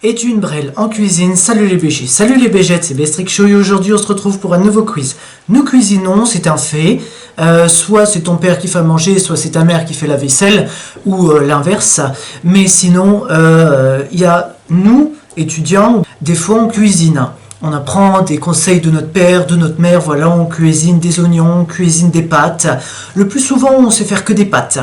Es-tu une brêle en cuisine? Salut les BG, salut les BGettes, c'est Bestrick Show et aujourd'hui on se retrouve pour un nouveau quiz. Nous cuisinons, c'est un fait, soit c'est ton père qui fait à manger, soit c'est ta mère qui fait la vaisselle, ou l'inverse, mais sinon il y a nous, étudiants, des fois on cuisine. On apprend des conseils de notre père, de notre mère, voilà, on cuisine des oignons, on cuisine des pâtes. Le plus souvent, on sait faire que des pâtes.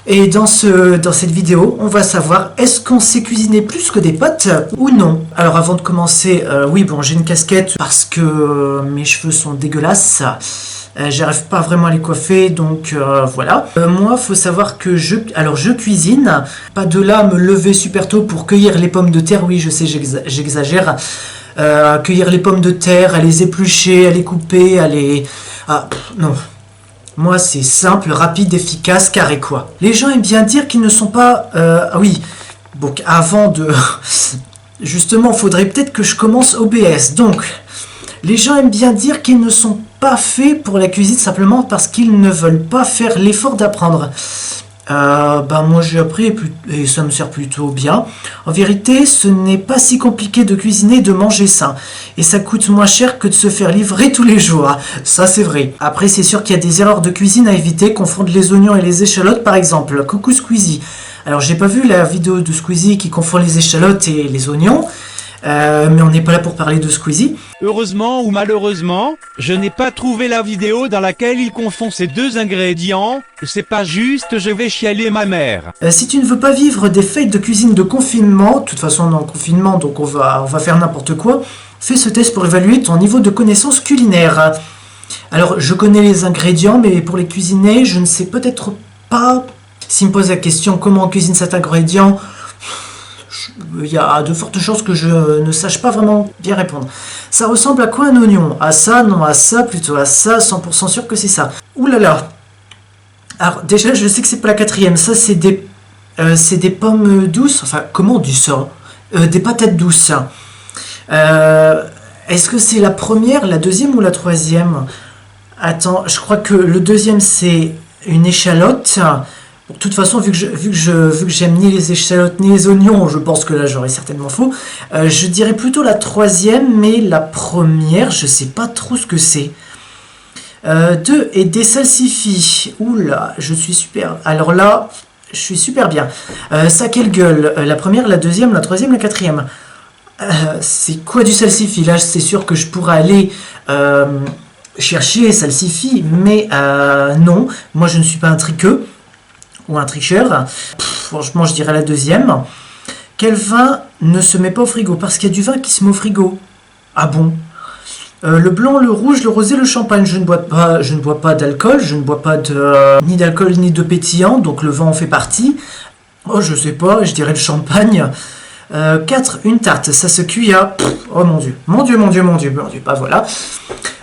Et dans cette vidéo, on va savoir, est-ce qu'on sait cuisiner plus que des pâtes ou non? Alors avant de commencer, oui, bon, j'ai une casquette parce que mes cheveux sont dégueulasses. J'arrive pas vraiment à les coiffer, donc voilà. Moi, faut savoir que je cuisine. Pas de là à me lever super tôt pour cueillir les pommes de terre. Oui, je sais, j'exagère. Cueillir les pommes de terre, à les éplucher, à les couper, à les... non. Moi, c'est simple, rapide, efficace, carré quoi. Les gens aiment bien dire qu'ils ne sont pas... oui, donc avant de... Justement, il faudrait peut-être que je commence OBS. Donc, les gens aiment bien dire qu'ils ne sont pas faits pour la cuisine simplement parce qu'ils ne veulent pas faire l'effort d'apprendre. Moi j'ai appris et ça me sert plutôt bien. En vérité, ce n'est pas si compliqué de cuisiner et de manger sain. Et ça coûte moins cher que de se faire livrer tous les jours. Ça c'est vrai. Après c'est sûr qu'il y a des erreurs de cuisine à éviter, confondre les oignons et les échalotes par exemple. Coucou Squeezie. Alors j'ai pas vu la vidéo de Squeezie qui confond les échalotes et les oignons. Mais on n'est pas là pour parler de Squeezie. Heureusement ou malheureusement, je n'ai pas trouvé la vidéo dans laquelle il confond ces deux ingrédients. C'est pas juste, je vais chialer ma mère. Si tu ne veux pas vivre des fêtes de cuisine de confinement, de toute façon on est en confinement donc on va faire n'importe quoi, fais ce test pour évaluer ton niveau de connaissance culinaire. Alors je connais les ingrédients mais pour les cuisiner je ne sais peut-être pas. S'il me pose la question comment on cuisine cet ingrédient, il y a de fortes chances que je ne sache pas vraiment bien répondre. Ça ressemble à quoi un oignon? À ça, non à ça, plutôt à ça, 100% sûr que c'est ça. Ouh là là. Alors déjà, je sais que c'est pas la quatrième. Ça, c'est des pommes douces. Enfin, comment on dit ça? Des patates douces. Est-ce que c'est la première, la deuxième ou la troisième? Attends, je crois que le deuxième, c'est une échalote. Bon, de toute façon, vu que j'aime ni les échalotes ni les oignons, je pense que là j'aurais certainement faux. Je dirais plutôt la troisième, mais la première, je sais pas trop ce que c'est. 2 et des salsifis. Oula, je suis super. Alors là, je suis super bien. Ça quelle gueule? La première, la deuxième, la troisième, la quatrième. C'est quoi du salsifi? Là, c'est sûr que je pourrais aller chercher salsifi, mais non. Moi, je ne suis pas un triqueux. Ou un tricheur. Franchement, je dirais la deuxième. Quel vin ne se met pas au frigo? Parce qu'il y a du vin qui se met au frigo. Ah bon? Le blanc, le rouge, le rosé, le champagne. Je ne bois pas d'alcool. Je ne bois pas ni d'alcool ni de pétillant. Donc le vin en fait partie. Oh, je sais pas. Je dirais le champagne. 4, une tarte. Ça se cuit à... Oh mon dieu. Mon dieu. Bah voilà.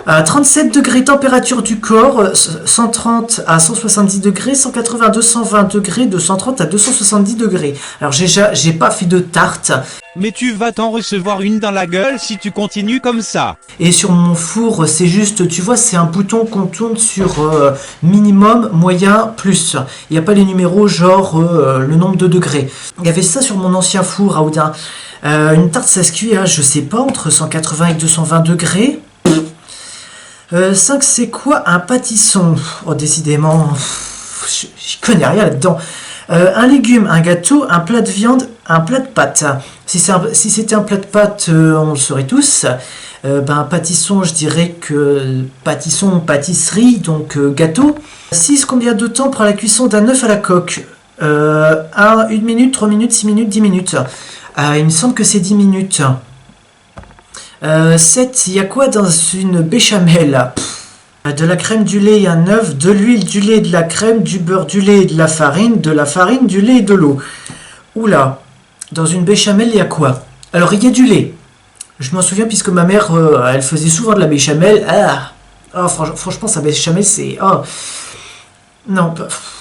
37 degrés température du corps, 130 à 170 degrés, 180 à 220 degrés, de 130 à 270 degrés. Alors j'ai pas fait de tarte. Mais tu vas t'en recevoir une dans la gueule si tu continues comme ça. Et sur mon four, c'est juste, tu vois, c'est un bouton qu'on tourne sur minimum, moyen, plus. Il n'y a pas les numéros genre le nombre de degrés. Il y avait ça sur mon ancien four à Oudin. Une tarte, ça se cuit à, je sais pas, entre 180 et 220 degrés. 5, c'est quoi un pâtisson? Oh, décidément, je connais rien là-dedans. Un légume, un gâteau, un plat de viande, un plat de pâtes. Si c'était un plat de pâtes, on le saurait tous. Un pâtisson, je dirais que pâtisson, pâtisserie, donc gâteau. 6, combien de temps prend la cuisson d'un œuf à la coque? 1 minute, 3 minutes, 6 minutes, 10 minutes. Il me semble que c'est 10 minutes. 7, il y a quoi dans une béchamel? De la crème, du lait et un œuf, de l'huile, du lait, de la crème, du beurre, du lait et de la farine, du lait et de l'eau. Oula, dans une béchamel, il y a quoi? Alors, il y a du lait. Je m'en souviens puisque ma mère, elle faisait souvent de la béchamel. Oh, franchement, sa béchamel, c'est... Oh. Non,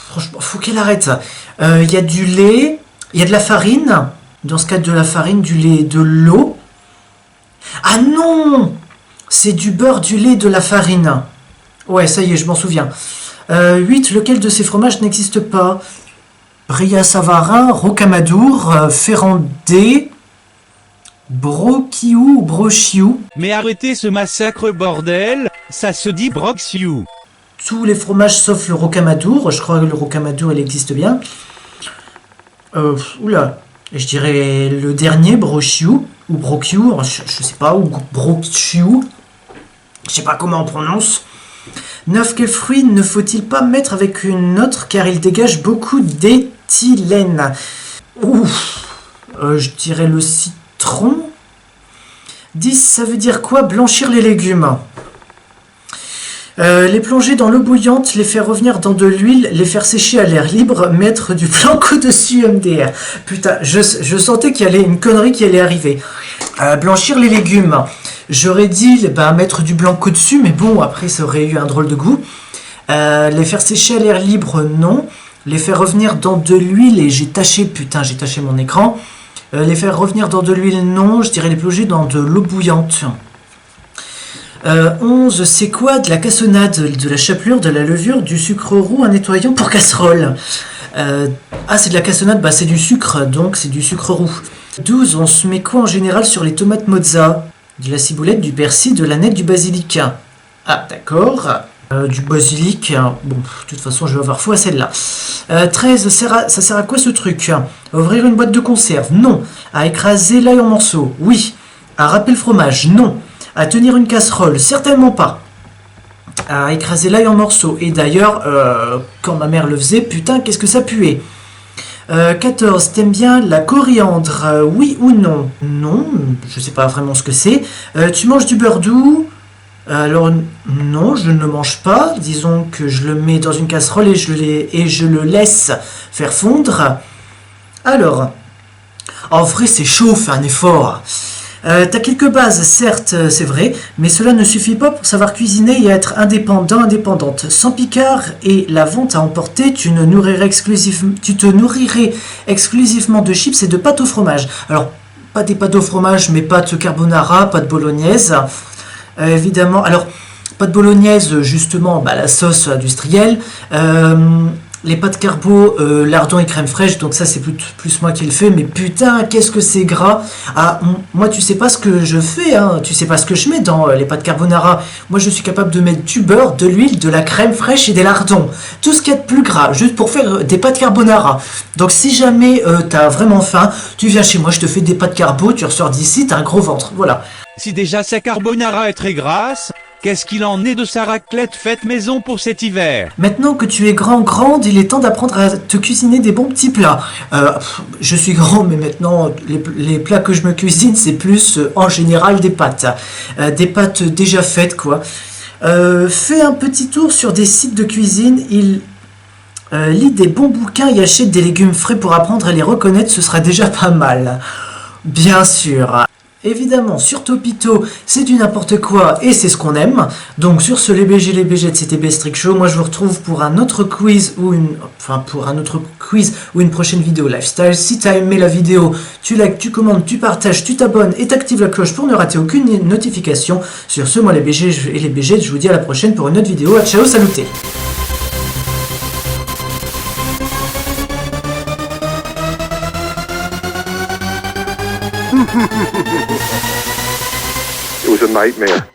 franchement, faut qu'elle arrête ça. Il y a du lait, il y a de la farine. Dans ce cas, de la farine, du lait et de l'eau. Ah non! C'est du beurre, du lait, de la farine. Ouais, ça y est, je m'en souviens. 8. Lequel de ces fromages n'existe pas? Bria Savarin, Rocamadour, Ferrandé, Brochiou ou brochiou. Mais arrêtez ce massacre bordel, ça se dit Broxiou. Tous les fromages sauf le rocamadour. Je crois que le rocamadour, il existe bien. Oula. Je dirais le dernier, brochiou. Ou brochiou, je sais pas. Ou brochiou. Je sais pas comment on prononce. 9. Quel fruit ne faut-il pas mettre avec une autre car il dégage beaucoup d'éthylène? Ouf. Je dirais le citron. 10. Ça veut dire quoi? Blanchir les légumes. Les plonger dans l'eau bouillante, les faire revenir dans de l'huile, les faire sécher à l'air libre, mettre du blanco dessus MDR. Putain, je sentais qu'il y allait une connerie qui allait arriver. Blanchir les légumes. J'aurais dit mettre du blanco dessus, mais bon, après ça aurait eu un drôle de goût. Les faire sécher à l'air libre, non. Les faire revenir dans de l'huile, et j'ai taché mon écran. Les faire revenir dans de l'huile, non. Je dirais les plonger dans de l'eau bouillante. 11. C'est quoi de la cassonade, de la chapelure, de la levure, du sucre roux, un nettoyant pour casserole? C'est de la cassonade, c'est du sucre, donc c'est du sucre roux. 12. On se met quoi en général sur les tomates mozza? De la ciboulette, du persil, de l'aneth, du basilic. Ah, d'accord. Du basilic. Bon, de toute façon, je vais avoir foi à celle-là. 13. Ça sert à quoi ce truc? À ouvrir une boîte de conserve? Non. À écraser l'ail en morceaux? Oui. À râper le fromage? Non. À tenir une casserole? Certainement pas. À écraser l'ail en morceaux. Et d'ailleurs, quand ma mère le faisait, putain, qu'est-ce que ça puait. 14. T'aimes bien la coriandre? Oui ou non? Non, je sais pas vraiment ce que c'est. Tu manges du beurre doux? Alors, non, je ne le mange pas. Disons que je le mets dans une casserole et je le laisse faire fondre. Alors, en vrai, c'est chaud, fais un effort. T'as quelques bases, certes, c'est vrai, mais cela ne suffit pas pour savoir cuisiner et être indépendante. Sans Picard et la vente à emporter, tu te nourrirais exclusivement de chips et de pâtes au fromage. Alors, pas des pâtes au fromage, mais pâtes carbonara, pâtes bolognaise. Évidemment, alors, pâtes bolognaise, justement, la sauce industrielle. Les pâtes carbo, lardon et crème fraîche, donc ça c'est plus moi qui le fais, mais putain, qu'est-ce que c'est gras. Moi tu sais pas ce que je fais, tu sais pas ce que je mets dans les pâtes carbonara. Moi je suis capable de mettre du beurre, de l'huile, de la crème fraîche et des lardons. Tout ce qu'il y a de plus gras, juste pour faire des pâtes carbonara. Donc si jamais t'as vraiment faim, tu viens chez moi, je te fais des pâtes carbo, tu ressors d'ici, t'as un gros ventre, voilà. Si déjà sa carbonara est très grasse, qu'est-ce qu'il en est de sa raclette faite maison pour cet hiver? Maintenant que tu es grande, il est temps d'apprendre à te cuisiner des bons petits plats. Je suis grand, mais maintenant, les plats que je me cuisine, c'est plus en général des pâtes. Des pâtes déjà faites, quoi. Fais un petit tour sur des sites de cuisine. Lis des bons bouquins et achète des légumes frais pour apprendre à les reconnaître, ce sera déjà pas mal. Bien sûr. Évidemment, sur Topito, c'est du n'importe quoi et c'est ce qu'on aime. Donc sur ce, les BG, les BG, c'était Bestrick Show. Moi, je vous retrouve pour un autre quiz ou une prochaine vidéo lifestyle. Si t'as aimé la vidéo, tu likes, tu commentes, tu partages, tu t'abonnes et t'actives la cloche pour ne rater aucune notification. Sur ce, moi, les BG et les BG, je vous dis à la prochaine pour une autre vidéo. Ciao, saluté. It was a nightmare.